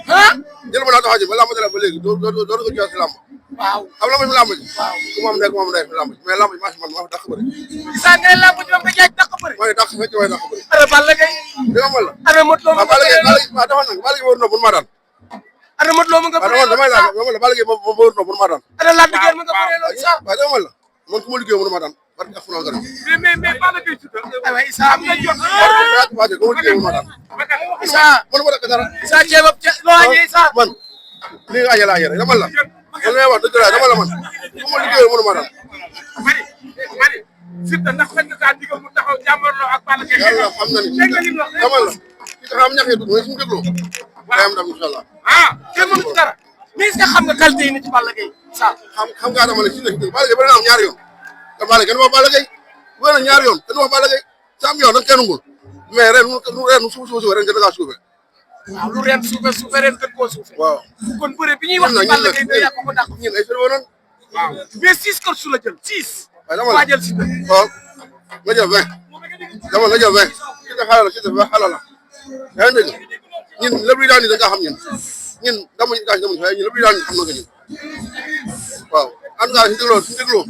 ah. jël ma laa tax a ji ba lamb dara ba léegi doo ko jox si lamb. waaw xam lamb si lamb ji. waaw ku mu am ndey ku mu am ndey fi lamb ji mais lamb ji maa si man maa fi dàq bëri. Issa nga ne lamb ji moom nga jaay dàq bëri. maa ngi dàq fekk waaye dàq bëri. ana Balla Gaye. dégg nga man la. ana Modou Lo mu nga bëree waaw dafa nag Balla Gaye wóor na bu ma daan. ana Modou Lo mu nga bëree damay laaj Balla Gaye moom wóor na bu ma daan. ana Lac de Guiers mu nga bëree loolu Issa. waaw dégg nga man la man ku ma liggéey mënu ma daan parce que afuna nga mais Balla Gaye ci aywa Issa am nga jot. waaw ku ma liggéey mënu ma daan. Issa mënu ma def dara. Issa ceeb ab ceeb loo añee Issa. man li nga añee laa añee rek dama la man li may wax dëgg la dama la man ku ma liggéey mënu ma daan. mani Siteu ndax xëy na saa digal mu taxaw jàmmarloo ak Balla Gaye. yàlla xam na ni dama la ki taxaw am ñax yi dugg mais suñu dégloo day am ndam incha allah. ah kenn mënu ci dara mais est-ce que xam nga qualité yi ni ci Balla Gaye Issa. xam nga dama ne si dëkk bi Balla Gaye bëri na am ñaari yoon te Balla Gaye kenn wax Balla Gaye bëri na ñaari yoon kenn wax Balla Gaye sa am yoon nag kenn ngul mais ren suuf ren gën a suufee. waaw lu ren suufee ren gën koo suufee. waaw kon bëre bi ñuy wax ci Balla Gaye day yàq ko dàq. ñun ay fële woon. waaw mais 6 kër su la jël 6. waaye dama la waa jël si dëkk. waaw nga jël 20 dama nga jël 20 si sa xala la si sa xala la yaa ngi dégg ñun lépp luy daan ni da nga xam ñun dama ñu daal dama ñu lépp luy daan ni xam na nga ñun waaw en tout cas suñu dégloo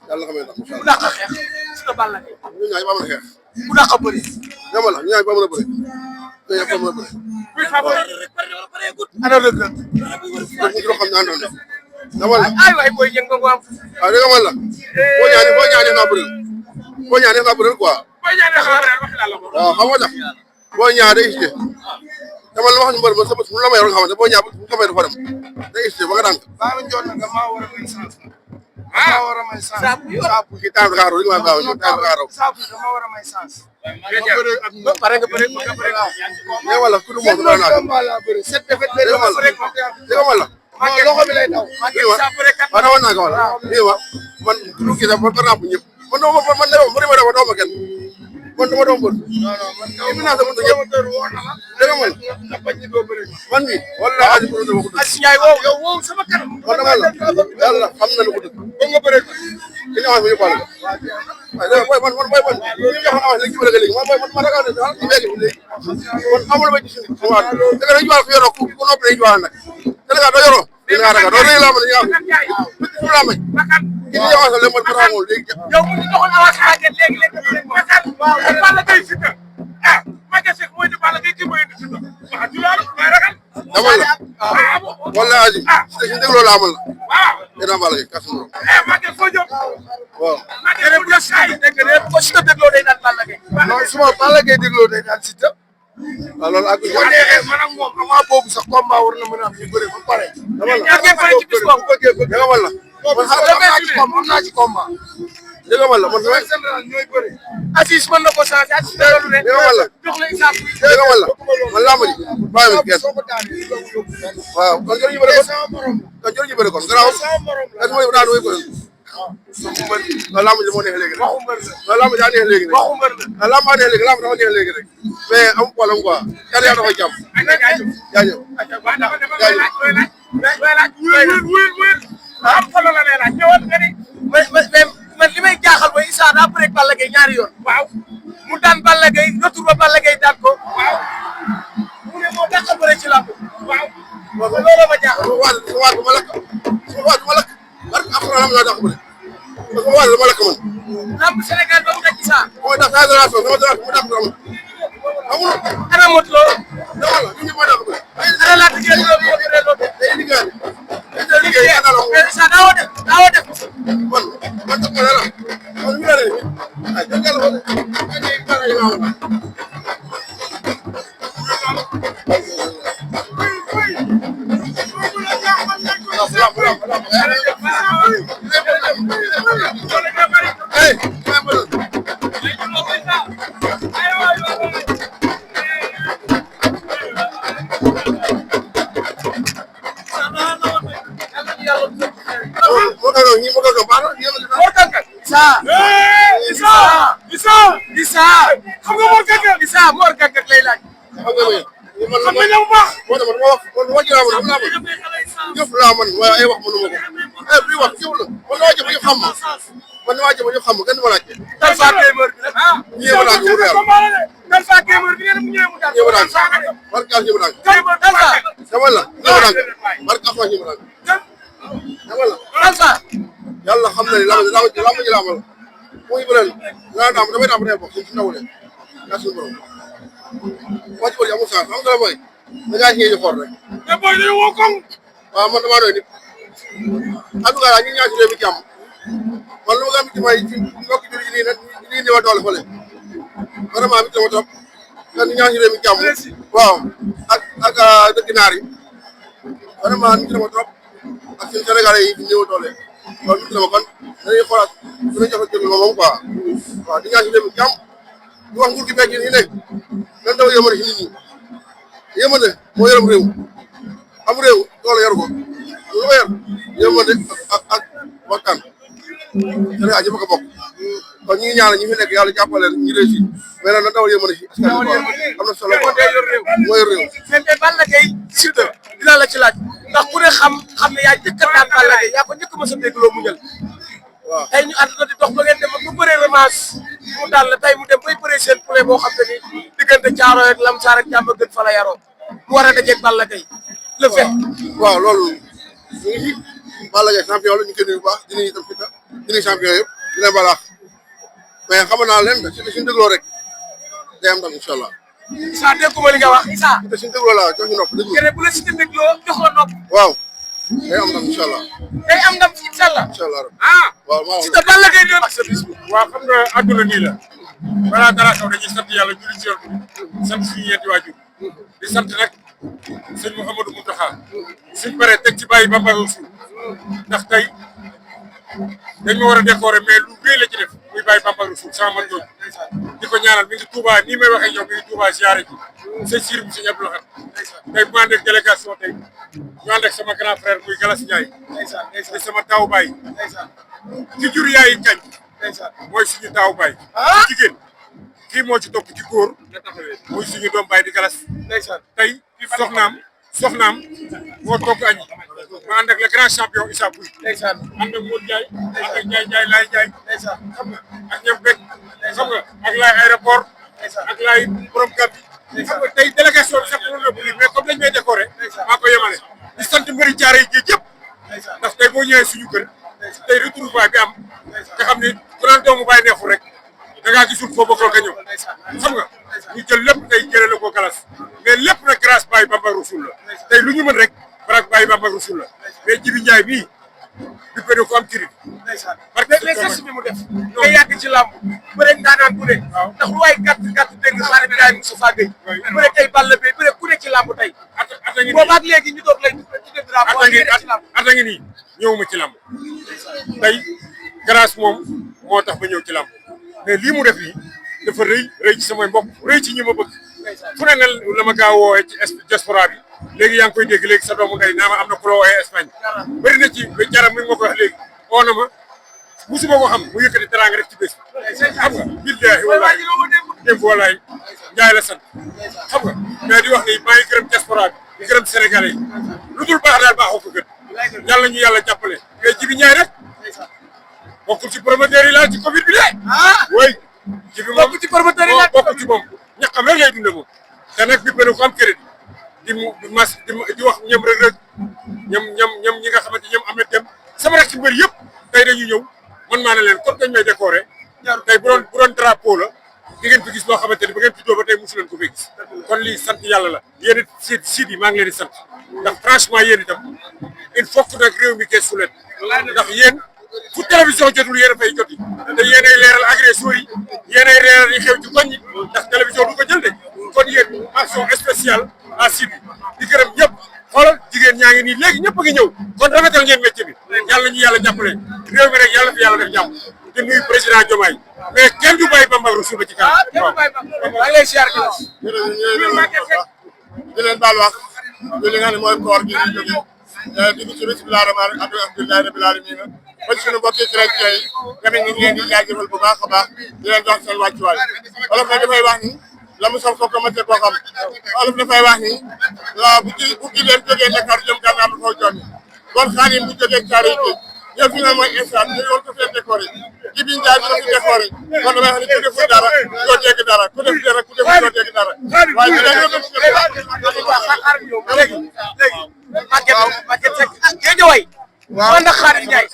yàlla xam ne ndax ku dàq xeex si la Balla Gaye. ñun ñaar ba mën a xeex ku dàq bëri. dama la ñaar ba mën a bëri ñun ñaar ba mën a bëri ana Reug Reug. ñu ko xam ñaan doon dama la ay waay booy yëngu nga am. waaw dégg nga man la boo ñaanee naa bëri boo ñaanee naa bëri quoi booy ñaanee xam nga wax la la ko. waaw xam nga tax boo ñaar day iste dama la wax ñu mbër ma sa bés mu la may nga xamante boo ñaar bu ko may dafa dem day iste ba nga dànk Baara Ndiol nag maa war a may chance. maa war a may chance. saabu ki temps Dakar li ma gaaw ñu temps Dakar saabu dama war a may chance. pare nga bëri mais wala ku du moom dama naa combat laa bëri 7 défaites dégg nga man la dégg nga man la non loxo bi lay daw. waaw dama naa ko wala man lu kii sax par exemple ñëpp man dama man dama ma kenn man dama doon bër non naa sa buntu ñëpp dégg nga man na bañ ni doo bëri. man mi wala aji ko dama ko dëgg Aziz Ndiaye woo yow woo sama kanam. man dama la yàlla xam na lu ko dëgg ba nga bëri. ki ñu wax ñu ko la waaye man ñu jox ma léegi bëre léegi man ma ragal ne daal ci léegi léegi man amul ba ci suñu waaw da nga dañu wax fi yoroo ku noppi dañu wax nag Sénégal doo yoroo dina ragal doo rëy laa ma dañu wax fi laa may ki ñu wax le man ko amul léegi yow bu ñu doxoon avance xaajal léegi waaw Balla Gaye Siteu ah Maguette Seck mooy di Balla Gaye kii mooy indi Siteu wax du loolu may ragal dama la wala aji ci dégloo la amal la waaw dina Balla Gaye kasu mo Maguette foo jëm waaw Maguette bu def say dégg nga ko Siteu dégloo day daan Balla Gaye non suma Balla Gaye dégloo day daan Siteu. waaw loolu ak boo neexee man ak moom avant boobu sax combat war na mën a am ñu bëri ba pare. dama la ñaar ngeen bëri ci bis boobu dégg nga man la man xam naa ci combat. dégg nga man la man mooy général ñooy bëri. Aziz mën na ko changé Aziz loolu de dégg nga man la jox la exemple dégg nga man la man laa ma ji bàyyi ma kenn soo ko daanee du la yóbbu fenn. waaw kon jërëjëf bëri kon sama morom la. kon jërëjëf bëri kon garaaw sama morom la. ak mooy daan mooy bëri loolu laa ma ji moo neex léegi rek waxu mbër la. loolu laa ma ji daa neex léegi rek waxu mbër la. laa ma neex léegi laa ma dafa neex léegi rek mais am problème quoi yàlla yàlla dafay jàmm jaajëf am solo la lay laaj ñëwal nga ni man li may jaaxal mooy Issa daa bëre ak Balla Gaye ñaari yoon waaw mu daan Balla Gaye retour ba Balla Gaye daan ko waaw mu ne moo dàq bëre ci làmb waaw loolu ma jaaxal waat ma lakk barke alxuraan laa dàq bëre parce que waat dama lakk man lamb Sénégal ba mu daj Issa mooy tax sa génération sama génération mu dàq bëre amul ana Modou Lo dama la ñu ñëpp mooy dàq bëre ana Lac de Guiers loolu moo bëre loolu day liggéey day liggéey ana la mais Issa daawoo def man tax ma dara man mi la ne ay jëngal ko ay dara yu am xam nga Mor Kànkang Issa Mor Kànkang lay laaj. xam nga ñoom baax moo tax man wàcc naa man jëf laa man waaye ay wax mënu ma ko bii wax jëf la man laa jëf ñu xam ma man damaa jëm ñu xam kenn du ma laajte. Talfa Gamer bi nag ñëw naa ko wóor yàlla. Talfa Gamer bi ngeen mu ñëw mu daal ñëw naa ko barkaal ñëw naa ko. Talfa sama la ñëw naa ko barkaal fa ñëw naa ko. sama la Talfa yàlla xam na ni lama ji laamal mu ngi bëral laa daam damay daam rek bokk ci ndaw le yaa suñu borom moo ci bëri amul chance xam nga la mooy da ngaa ñëw xool rek te boy dañu woo koŋ waaw man damaa doy nit en tout cas ñu ñaan ci réew mi jàmm man lu ma gën a may ci mbokk jur yi nii nag nii néew doole fële vraiment mi dama topp kan ñu ñaan ci réew mi jàmm waaw ak dëkk naar yi vraiment mi dama topp ak seen Sénégalais yi néew doole kon mi dama kon dañuy xoolaat dinañ jox jël moom quoi waaw di ñaan ci réew mi jàmm di wax nguur gi bekk yi nekk nan daw yëmale ci nit ñi yëmale moo yërëm réew am réew doole yaru ko lu ma yor yëmale ak waxtaan Sénégal ñëpp a ko bokk kon ñu ngi ñaanal ñi fi nekk yàlla jàppale leen ñu réussi mais nag na dawal yëmale ci askan wi am na solo quoi moo yor réew mais Balla Gaye Siteu dinaa la ci laaj ndax ku ne xam ne yaa njëkk a daan Balla Gaye yaa ko njëkk ma sa dégg loo muñal waaw tey ñu ànd na di dox ba ngeen dem ba bëree revanche mu daan la tey mu dem bay bëree seen poulet boo xam te ni diggante Thiaroye ak Lamsar ak jàmm gën fa la yaroo mu war a dajeeg Balla Gaye le fait waaw loolu ñu ngi ci Balla Gaye champion la ñu koy nuyu bu baax di nuyu itam Siteu di nuyu champion yëpp di leen balaax mais xam naa leen Siteu suñu dégloo rek day am ndam incha allah. Issa dégguma li nga wax Issa. Siteu suñu dégloo laa jox ñu nopp déglu. keneen bu la Siteu dégloo jox la nopp. waaw day am ndam incha allah. day am ndam incha allah. incha allah ah. waaw maa Siteu Balla Gaye ak sa bis bi. waaw xam nga àdduna nii la balaa dara xaw dañuy sant yàlla julli ci yoon bi sant suñu ñeenti waajur di sant nag sëñ Mouhamadou Mountakha suñ paree teg ci bàyyi Bamba Rasul ndax tey dañ ma war a décorer mais lu rëy la ci def muy bàyyi Bamba Rasul sama man jooju di ko ñaanal mi ngi Touba nii may waxee yow mi ngi Touba ziare ji sëñ Sir mu sëñ Abdou Lahad tey bu ànd ak délégation tey ñu ànd ak sama grand frère muy Galas Ndiaye di sama taw baay ci jur yaayi kañ mooy suñu taaw baay jigéen kii moo ci topp ci góor muy suñu doom baay di Galas tey soxnaam moo togg añ ma ànd ak le grand champion Issa Pouye ànd ak Modou Ndiaye ànd ak Ndiaye Laye Ndiaye xam nga ak ñoom bekk xam nga ak laay aéroport ak laay borom Gàmbi xam nga tey délégation bi sax mënoon na bëri mais comme dañ may décorer maa ko yemale di sant mbëri jaare yi géej yëpp ndax tey boo ñëwee suñu kër tey retrouvaille bi am nga xam ni ku naan doomu bàyyi neexul rek da ngaa gisul foo bokkoo nga ñëw xam nga ñu jël lépp tey jëlee la ko Galas mais lépp nag grâce Baye Bamba Rasul la tey lu ñu mën rek barak Baye Bamba Rasul la mais Jibi Ndiaye bii di ko def ko am crédit. mais geste bi mu def. nga yàgg ci làmb bëre daanaan ku ne. ndax lu waay gàtt dégg nga xaaral Ndiaye Moustapha Gueye. bëre tey Balla Gaye bëre ku ne ci làmb tey. at a ngi nii boobaag léegi ñu doog lay tuddee drapeau at a ngi nii ñëwuma ci làmb tey grâce moom moo tax ma ñëw ci làmb mais lii mu def nii dafa rëy ci samay mbokk rëy ci ñi ma bëgg fu ne la ma gaaw woowee ci diaspora bi léegi yaa ngi koy dégg léegi sa doomu ndey naa ma am na ku la woowee Espagne bëri na ci jaram mi ngi ma ko wax léegi oo na ma musuma ko xam mu yëkkati teraanga rek ci bés xam nga billaahi wallaahi démb wallaahi Njaay la sant xam nga mais di wax ni maa ngi gërëm diaspora bi di gërëm Sénégalais yi lu dul baax daal baaxoo ko gën yàlla ñu yàlla jàppale mais Jibi Ndiaye rek bokkul ci promoteur yi laal ci Covid bi de way Jibi moom bokk ci promoteur yi laal bokk ci moom ñaqam rek lay dunde moom te nag bi bëri ko am crédit di mas di wax ñoom rek ñoom ñi nga xamante ñoom am na dem sama rek ci mbër yëpp tey dañuy ñëw man maa ne leen comme dañ may décorer tey bu doon drapeau la di ngeen fi gis loo xamante ni ba ngeen juddoo ba tey mosu leen ko fee gis kon lii sant yàlla la yéen it siit yi maa ngi leen di sant ndax franchement yéen itam il faut que nag réew mi gestu leen ndax yéen fu télévision jotul yéen a fay joti te yéenay leeral agresseurs yi yéenay leeral yi xew ci koñ ñi ndax télévision du ko jël de kon yéen action spéciale à Sidy di gërëm ñëpp xoolal jigéen ñaa ngi nii léegi ñëpp a ngi ñëw kon rafetal ngeen métier bi yàlla ñu yàlla jàppale réew mi rek yàlla fi yàlla def jàmm di nuyu président Diomaye mais kenn du bàyyi Bamba Rasul ba ci kanam maa ngi lay siyaar Galas di leen baal wax ci li nga xam ne mooy koor gi ñu jógee dugg ci bismillah rahmaan rahim alhamdulilah rabbil alamin ba ci suñu mbokki chrétien yi tamit ñu ngi leen di jaajëfal bu baax a baax di leen jox seen wàccuwaay olof nag dafay wax ni la mu sof ko mate koo xam olof dafay wax ni bu ci leen jógee Dakar jëm Gànnaar du foo jonni kon Xaadim bu jógee Caare yi ñoom fi naan mooy instant ñu yoon ko fee décoré ji bi njaay bi dafa décoré kon damay xam ne ku deful dara doo dégg dara ku def dara ku deful doo dégg dara waaye ñu dañoo def léegi Maguette Seck Guédiawaye waaw ndax Khadim Ndiaye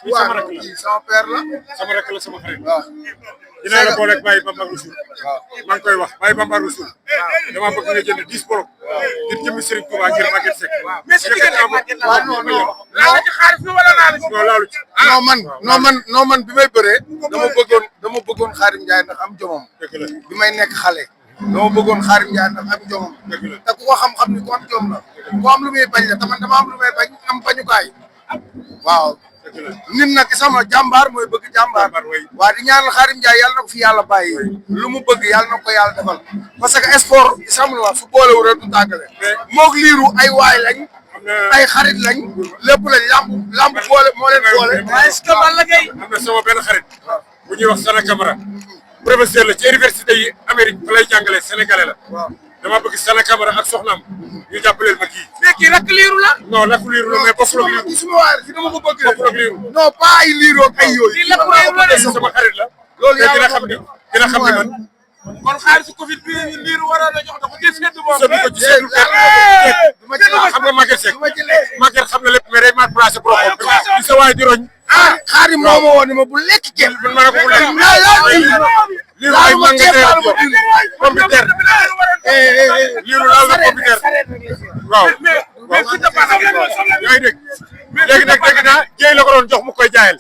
sama père la sama rek la sama xarit dinaa la boole ak Baye Bamba Rasoul maa ngi koy wax Baye Bamba Rasoul dama bëgg nga jënd 10 bolok ngir jëmmi Serigne Touba ngir Maguette Seck mais si diggante ak Maguette la la ci xaalis bi wala laalu ci non laalu ci non man bi may bëree dama bëggoon Khadim Ndiaye ndax am jomam bi may nekk xale dama bëggoon Khadim Ndiaye ndax am jomam te ku ko xam-xam ni ku am jom la ku am lu muy bañ la te man dama am lu may bañ am bañukaay waaw nit nag sama jàmbaar mooy bëgg jàmbaar waa di ñaanal Khadim Ndiaye yàlla na ko fi yàlla bàyyi lu mu bëgg yàlla na ko yàlla defal parce que sport sam la su boolewul rek du tàggale moog liiru ay waay lañ ay xarit lañ lépp lañ lamb boole moo leen boole est-ce que Balla Gaye am na sama benn xarit bu ñuy wax Sana Camara professeur la ci université yi Amérique fa lay jàngale sénégalais la dama bëgg Sana Camara ak soxnaam ñu jàppaleel ma kii mais kii rek liiru la non la liiru la mais bokkul ak liiru suma waay fi dama ko bëgg bokkul ak liiru non pas ay liiru ak ay yooyu lii lépp liiru la de sama xarit la loolu te dina xam ne man kon xaalisu Covid bi liiru waroon a jox dafa gis fedd moom sëñ ko ci seetlu xam nga Maguette Seck Maguette xam na lépp mais day maa placé pro di sa waay di roñ Khadim moo ma woo ni ma bu lekk ceeb man ma ne ko bu lekk liiru ay mangateer pomme de terre liiru laal na pomme de terre waaw mais si ta Balla Gaye yaa ngi dégg léegi nag dégg naa jéey la ko doon jox mu koy jaayal